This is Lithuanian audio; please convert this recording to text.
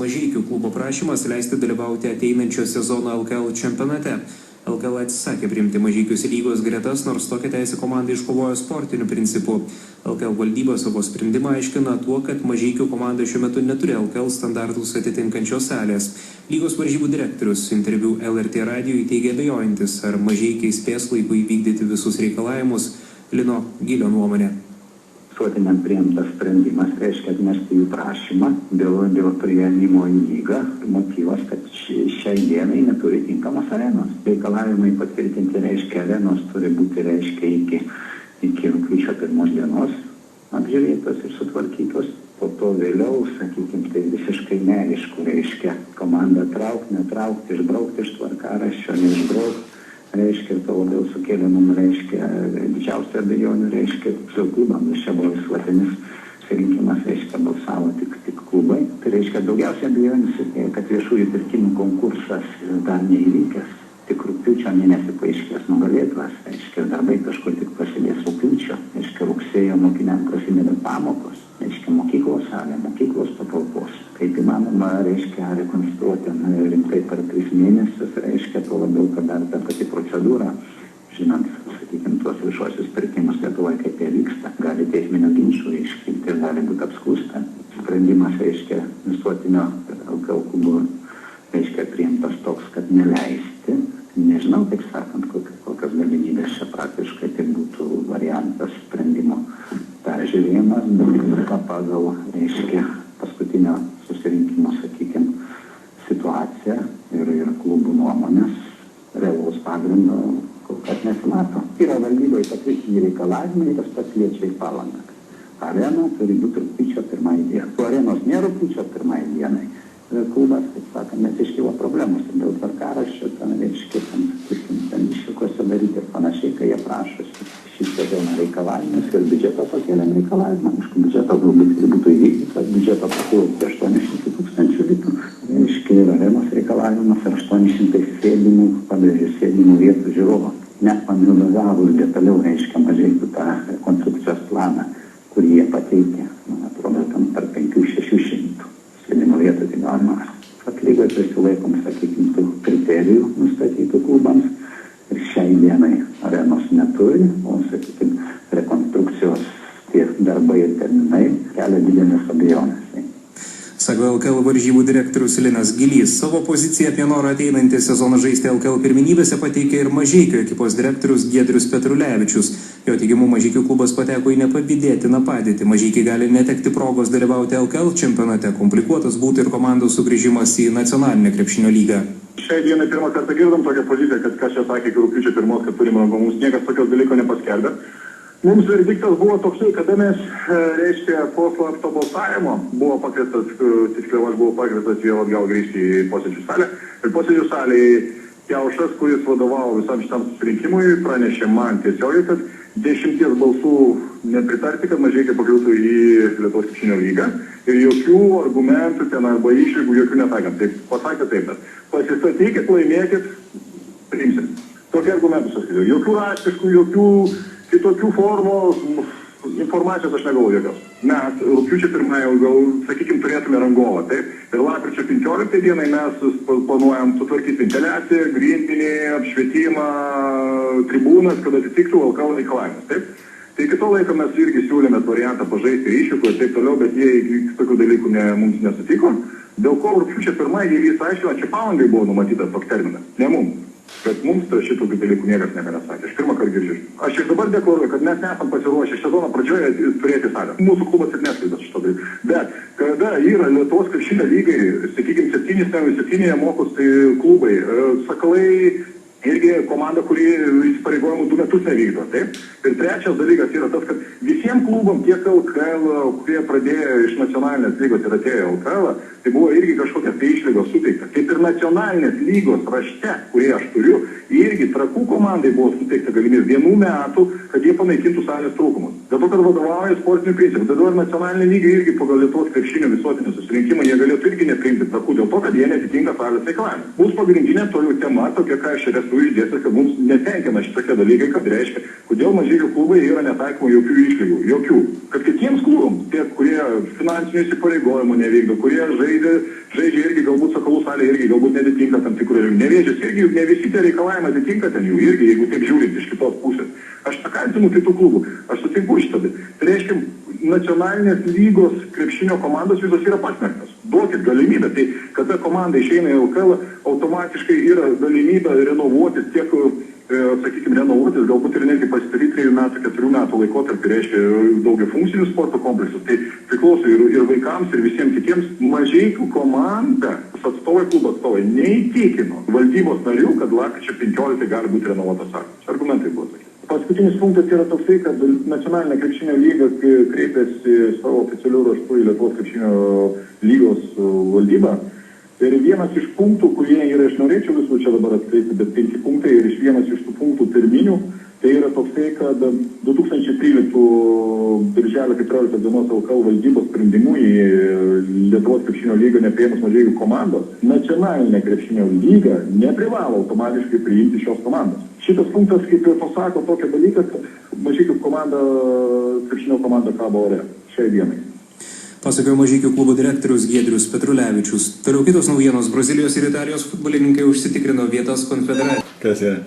Mažeikių klubo prašymas leisti dalyvauti ateinančio sezono LKL čempionate. LKL atsisakė priimti Mažeikius į lygos gretas, nors tokią teisę komanda iškovojo sportiniu principu. LKL valdyba savo sprendimą aiškina tuo, kad Mažeikių komanda šiuo metu neturi LKL standartus atitinkančios salės. Lygos varžybų direktorius interviu LRT radijui teigė abejojantis, ar Mažeikiai spės laiku įvykdyti visus reikalavimus. Lino Gilio nuomonė. Visuotiniam priimtas sprendimas reiškia atmesti jų prašymą dėl priėmimo į lygą. Motyvas, kad šiai dienai neturi tinkamos arenos. Reikalavimai patvirtinti reiškia arenos turi būti reiškia iki rugpjūčio 1 dienos apžiūrėtos ir sutvarkytos. Po to vėliau, sakykime, tai visiškai neaišku, reiškia komandą traukti, netraukti, išbraukti iš tvarkaraščio, neišbraukti. Reiškia, to labiau sukėlė mums, reiškia, didžiausia abejonių, reiškia, su klubams. Čia buvo visuotinis susirinkimas, reiškia, balsavo tik klubai. Tai reiškia, daugiausiai abejonių sukėlė, kad viešųjų pirkimų konkursas dar neįvykęs. Tik rugpjūčio mėnesį paaiškės nugalėtojas, reiškia, darbai kažkur tik prasidės rugpjūčio. Reiškia, rugsėjo mokiniams prasideda pamokos, reiškia, mokyklos salė, mokyklos patalpos. Kaip įmanoma, reiškia, rekonstruoti rimtai per 3 mėnesius, reiškia, to labiau, kad dar ta pati procedūra, žinant, sakykime, tuos viešuosius pirkimus Lietuvoje, kaip jie vyksta, gali teisminio ginčų iškilti ir gali būti apskųsta. Sprendimas, reiškia, visuotinio LKL klubo, reiškia, priimtas toks, kad neleisti. Nežinau, taip sakant, kokios galimybės čia praktiškai tai būtų variantas sprendimo peržiūrėjimas, bet pagal, reiškia, paskutinio susirinkimo, sakykime, situaciją ir klubų nuomonės realaus pagrindo kol kas nesimato. Yra valdyboje patvirtinti reikalavimai, tas pats liečia į Palangą. Arena turi būti rugpjūčio 1 dienai. Arenos nėra rugpjūčio 1 dienai. Klubas, kaip sakant, nes iškyla problemos dėl tvarkaraščio, ten reiškia, ten išvykose daryti ir panašiai, kai jie prašosi šį sezoną reikalavimus ir biudžeto pakėlėm reikalavimą. Aišku, biudžeto galbūt būtų įvykdytas, biudžeto pakėlė 800 000 litų. Reiškia, ir arenos reikalavimas ir 800 sėdimų, pabrėžiu, sėdimų vietų žiūrovo. Net pamilgavus detaliau, reiškia, Mažeikių tą konstrukcijos planą, kurį jie pateikė, man atrodo, tam tarp 500–600 sėdimų vietų, tai galima. Atlygoje prisilaikom, sakykime, tų kriterijų nustatytų klubams ir šiai dienai arenos neturi, o, sakykime, rekonstrukcijos tie darbai ir terminai kelia didelės abejonės. Sako LKL varžybų direktorius Linas Gilys. Savo poziciją apie norą ateinantį sezoną žaisti LKL pirmenybėse pateikė ir Mažeikių ekipos direktorius Giedrius Petrulevičius. Jo teigimu, Mažeikių klubas pateko į nepavydėtiną padėtį. Mažeikiai gali netekti progos dalyvauti LKL čempionate. Komplikuotas būtų ir komandos sugrįžimas į nacionalinę krepšinio lygą. Šiai dienai pirmą kartą girdom tokią poziciją, kad kas čia sakė, iki rugpjūčio 1, kad turim rangomus, niekas tokios dalyko nepaskelbė. Mums verdiktas buvo toksai, kada mes, reiškia, po slapto balsavimo buvo pakviestas, tiksliau aš buvau pakviestas vėl atgal grįžti į posėdžių salę. Ir posėdžių salėje Kiaušas, kuris vadovavo visam šitam susirinkimui, pranešė man tiesiogiai, kad 10 balsų nepritarti, kad Mažeikiai pakliūtų į Lietuvos krepšinio lygą. Ir jokių argumentų ten arba išlygų, jokių netakant. Tai pasakė taip, bet pasistatykit, laimėkit, priimsim. Tokie argumentus sakyčiau. Jokių raštiškų, jokių kitokių formų informacijos aš negavau jokios. Mes rugpjūčio 1 gal, sakykime, turėtume rangovą, taip? Ir lapkričio 15 dienai mes planuojam sutvarkyti ventiliaciją, grindinį, apšvietimą, tribūnas, kad atitiktų LKL reikalavimus, taip? Tai iki to laiko mes irgi siūlėme variantą pažaisti ir išvykų ir taip toliau, bet jie tokių dalykų mums nesutiko. Dėl ko rugpjūčio 1 jie vis aiškino, čia Palangai buvo numatytas toks terminas, ne mums. Bet mums šitokių dalykų niekas nesakė. Aš pirmą kartą girdžiu. Aš ir dabar deklaruoju, kad mes nesam pasiruošę sezono pradžioje turėti salę. Mūsų klubas ir neskaitas šito dalyko. Bet kada yra Lietuvos krepšinio lygai, sakykime, 7 mokus tai klubai, Sakalai irgi komanda, kuri įsipareigojimų 2 metus nevykdo, taip? Ir trečias dalykas yra tas, kad visiems klubam tiek LKL, kurie pradėjo iš nacionalinės lygos ir atėjo LKL, tai buvo irgi kažkokios tai išlygos suteikta. Kaip ir nacionalinės lygos rašte, kurį aš turiu, irgi Trakų komandai buvo suteikta galimybė 1 metų, kad jie panaikintų salės trūkumus. Dėl to, kad vadovauja sportinių principų. Dabar nacionalinė lyga irgi pagal Lietuvos krepšinio visuotinį susirinkimą jie galėtų irgi nepriimti Trakų dėl to, kad jie netitinka salės reikalavimų. Mūsų pagrindinė toliau tema, tokia, ką aš ir esu išdėstęs, kad mums netenkina šitokie dalykai, kad reiškia, kodėl Mažeikių klubai yra netaikoma jokių išlygų. Jokių. Kad kitiems klubams, tie, kurie finansinių įsipareigojimų nevykdo, kurie žaidžia irgi galbūt netitinka tam tikrų, Nevėžis irgi ne visi tie reikalavimai atitinka ten jų irgi, jeigu taip žiūrint iš kitos pusės. Aš nekaltinu kitų klubų, aš sutinku šitą. Tai reiškia, nacionalinės lygos krepšinio komandos visos yra pasmerktos. Duokit galimybę. Tai kada komanda išeina į LKL, automatiškai yra galimybė renovuotis tiek, sakykime, renovuotis, galbūt ir netgi pasidaryti 3 metų, 4 metų laikotarpį, reiškia daugia funkcinių sporto kompleksus. Tai priklauso ir vaikams, ir visiems kitiems. Mažeikių komanda, atstovai, klubo atstovai, neįtikino valdybos narių, kad lapkričio 15 gali būti renovuotas aktas. Argumentai buvo tokie. Paskutinis punktas yra toksai, kad nacionalinė krepšinio lyga kreipėsi savo oficialių raštų į Lietuvos krepšinio lygos valdybą. Ir vienas iš punktų, kurie yra, aš norėčiau visų čia dabar atskleisti, bet 5 punktai ir vienas iš tų punktų pirminių, tai yra toksai, kad 2013 birželio 14 dienos LKL valdybos sprendimu į Lietuvos krepšinio lygą nepriėmus Mažeikių komandos, nacionalinė krepšinio lyga neprivalo automatiškai priimti šios komandos. Šitas punktas, kaip ir pasako, tokia dalykas, kad Mažeikių krepšinio komanda kabo ore šiai dienai. Pasakojo Mažeikių klubo direktorius Giedrius Petrulevičius. Toliau kitos naujienos. Brazilijos ir Italijos futbolininkai užsitikrino vietas konfederacijoje. Kas yra?